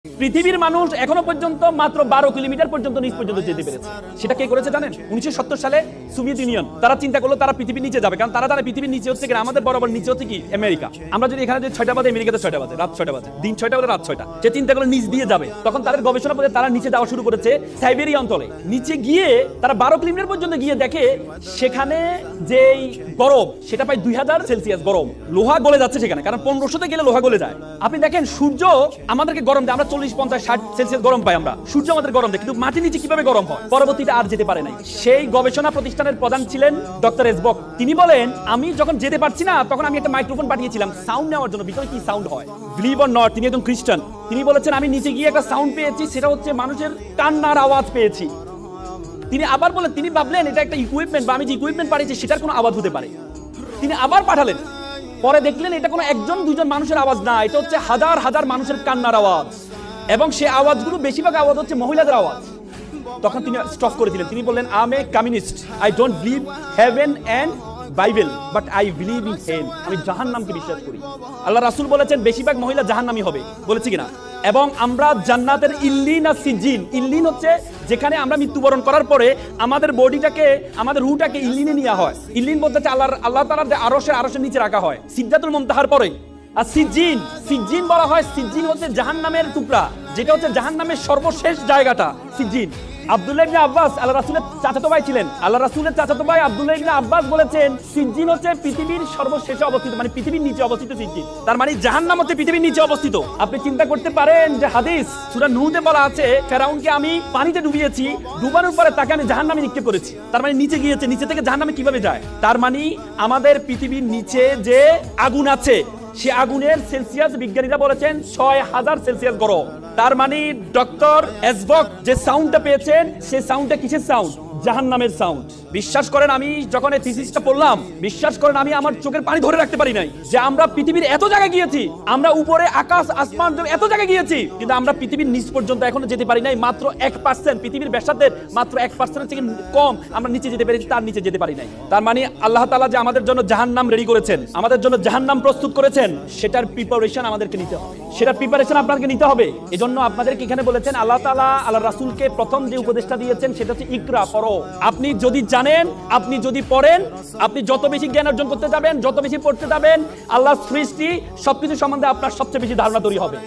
পৃথিবীর মানুষ এখনো পর্যন্ত মাত্র 12 কিলোমিটার পর্যন্ত নিচ পর্যন্ত যেতে পেরেছে। সেটা কে করেছে জানেন? 1970 সালে সোভিয়েত ইউনিয়ন। তারা চিন্তা করলো তারা পৃথিবীর নিচে যাবে, কারণ তারা জানে পৃথিবীর নিচে হচ্ছে কি, আমাদের বরাবর নিচে হচ্ছে কি আমেরিকা। আমরা যদি এখানে যে 6টা বাজে, আমেরিকাতে 6টা বাজে, রাত 6টা বাজে, দিন 6টা বলে রাত 6টা। সে চিন্তা করলো নিচ দিয়ে যাবে। তখন তাদের গবেষণা করে তারা নিচে যাওয়া শুরু করেছে সাইবেরিয়া অঞ্চলে। নিচে গিয়ে তারা 12 কিলোমিটার পর্যন্ত গিয়ে দেখে সেখানে যেই গরম, সেটা প্রায় 2000 সেলসিয়াস গরম। লোহা গলে যাচ্ছে সেখানে, কারণ 1500তে গেলে লোহা গলে যায়। আপনি দেখেন সূর্য আমাদেরকে গরম দেয়, আমরা 40, 50, 60 সেলসিয়াস গরম পাই আমরা। সূর্য আমাদের গরম দেয়, কিন্তু মাটির নিচে কিভাবে গরম হয়? পরবর্তীতে আর যেতে পারে নাই। সেই গবেষণা প্রতিষ্ঠানের প্রধান ছিলেন ডক্টর এসবক। তিনি বলেন, আমি যখন যেতে পারছি না, তখন আমি একটা মাইক্রোফোন পাঠিয়েছিলাম সাউন্ড নেওয়ার জন্য, ভিতরে কি সাউন্ড হয়। বিলিভ অর নট, তিনি একজন খ্রিস্টান। তিনি বলেছেন, আমি নিচে গিয়ে একটা সাউন্ড পেয়েছি, সেটা হচ্ছে মানুষের কান্নার আওয়াজ পেয়েছি। তিনি আবার বলেন, তিনি ভাবলেন এটা একটা ইকুইপমেন্ট, বা আমি যে ইকুইপমেন্ট পাঠিয়েছি সেটার কোনো আওয়াজ হতে পারে। তিনি আবার পাঠালেন, পরে দেখলেন এটা কোনো একজন দুজন মানুষের আওয়াজ না, এটা হচ্ছে হাজার হাজার মানুষের কান্নার আওয়াজ, এবং সেই আওয়াজগুলো বেশিরভাগ আওয়াজ হচ্ছে মহিলাদের আওয়াজ। তখন তিনি স্টপ করে দিলেন। তিনি বললেন, I am a communist, I don't believe heaven and Bible, but I believe in hell. আমি জাহান্নামকে বিশ্বাস করি। আল্লাহ রাসূল বলেছেন বেশিরভাগ মহিলা জাহান্নামী হবে, বলেছি কিনা? এবং আমরা জান্নাতের ইল্লিন আর সিজ্জিন, ইল্লিন হচ্ছে যেখানে আমরা মৃত্যুবরণ করার পরে আমাদের বডিটাকে, আমাদের রূহটাকে ইল্লিনে নেওয়া হয়। ইল্লিন বলতে হচ্ছে আল্লাহ তাআলার আরশের নিচে রাখা হয় সিদরাতুল মুনতাহার পরে। আর সিজ্জিন বলা হয়, সিজ্জিন হচ্ছে জাহান্নামের টুকরা, যেটা হচ্ছে জাহান্নামের সর্বশেষ জায়গাটা সিজ্জিন। আব্দুল্লাহ ইবনে আব্বাস আল্লাহ রাসূলের চাচাতো ভাই ছিলেন। আল্লাহ রাসূলের চাচাতো ভাই আব্দুল্লাহ ইবনে আব্বাস বলেছেন, সিজ্জিন হচ্ছে পৃথিবীর সর্বশেষে অবস্থিত, মানে পৃথিবীর নিচে অবস্থিত সিজ্জিন। তার মানে জাহান্নাম হচ্ছে পৃথিবীর নিচে অবস্থিত। আপনি চিন্তা করতে পারেন যে হাদিস সূরা নূহতে বলা আছে, ফেরাউনকে আমি পানিতে ডুবিয়েছি, ডুবানোর পরে তাকে আমি জাহান্নামে নিক্ষেপ করেছি। তার মানে নিচে গিয়েছে, নিচে থেকে জাহান্নামে কিভাবে যায়? তার মানে আমাদের পৃথিবীর নিচে যে আগুন আছে, সে আগুনের সেলসিয়াস বিজ্ঞানীরা বলেছেন 6000 সেলসিয়াস গরম। তার মানে ডক্টর এসবক যে সাউন্ডটা পেয়েছেন, সে সাউন্ডটা কিসের সাউন্ড? জাহান্নামের সাউন্ড। বিশ্বাস করেন, আমি যখন এই থিসিসটা পড়লাম, বিশ্বাস করেন আমি আমার চোখের পানি ধরে রাখতে পারি নাই, যে আমরা পৃথিবীর এত জায়গায় গিয়েছি, আমরা উপরে আকাশ আসমান এত জায়গায় গিয়েছি, কিন্তু আমরা পৃথিবীর নিচ পর্যন্ত এখনো যেতে পারি নাই। মাত্র 1%, পৃথিবীর ব্যাসার্ধের মাত্র 1% থেকে কম আমরা নিচে যেতে পেরেছি, তার নিচে যেতে পারি নাই। তার মানে আল্লাহ তাআলা যে আমাদের জন্য জাহান্নাম রেডি করেছেন, আমাদের জন্য জাহান্নাম প্রস্তুত করেছেন, সেটার প্রিপারেশন আমাদেরকে নিতে হবে, সেটার প্রিপারেশন আপনাদেরকে নিতে হবে। এজন্য আপনাদেরকে এখানে বলেছেন আল্লাহ তাআলা আল্লাহ রাসূলকে প্রথম যে উপদেশটা দিয়েছেন সেটা হচ্ছে ইকরা, পড়ো। আপনি যদি জানেন, আপনি যদি পড়েন, আপনি যত বেশি জ্ঞান অর্জন করতে যাবেন, যত বেশি পড়তে যাবেন, আল্লাহর সৃষ্টি সবকিছু সম্বন্ধে আপনার সবচেয়ে বেশি ধারণা তৈরি হবে।